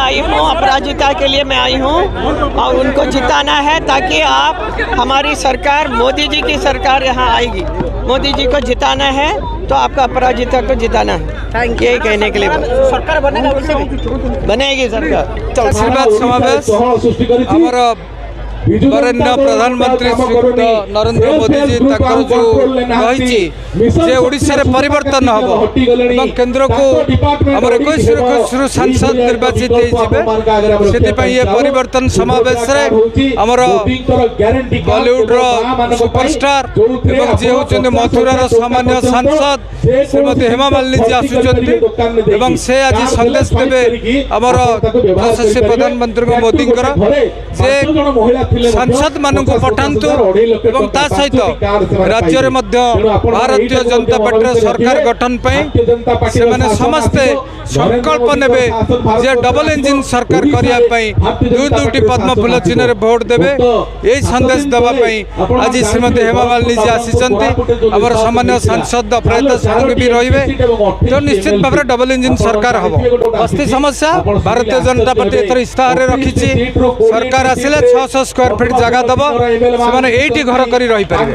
आई हूँ, अपराजिता के लिए मैं आई हूँ और उनको जिताना है ताकि आप हमारी सरकार, मोदी जी की सरकार यहाँ आएगी। मोदी जी को जिताना है तो आपका अपराजिता को जिताना है, यही कहने के लिए। सरकार बनेगी सरकार। आशीर्वाद समावेश वरेण्य प्रधानमंत्री श्रीयुक्त नरेंद्र मोदी जी तकर जो रही ओडिशा रे परिवर्तन हम केन्द्र को आम 21 सांसद निर्वाचित ये परिवर्तन समावेश आमर बॉलीवुड सुपरस्टार जी होती मथुरार सामान्य सांसद श्रीमती हेमा मालिनी जी आसुच्च से आज संदेश देवे आमर यशस्वी प्रधानमंत्री मोदी सांसद मानू पठातु सहित राज्य में भारतीय जनता पार्टी सरकार गठन से समस्ते संकल्प नेबे जे डबल इंजिन सरकार करने दुईटी पद्म फूल चिन्ह रे भोट देवे यही संदेश देवाई आज श्रीमती हेमा मालिनी जी आम सामान्य सांसद अपराजिता षडंगी भी रे तो निश्चित भाव में डबल इंजिन सरकार हम। बस्ती समस्या भारतीय जनता पार्टी एथर इस्ताहार रखी सरकार आसिले 600 स्क्वायर फीट जगह दब से घर कर रही पारे।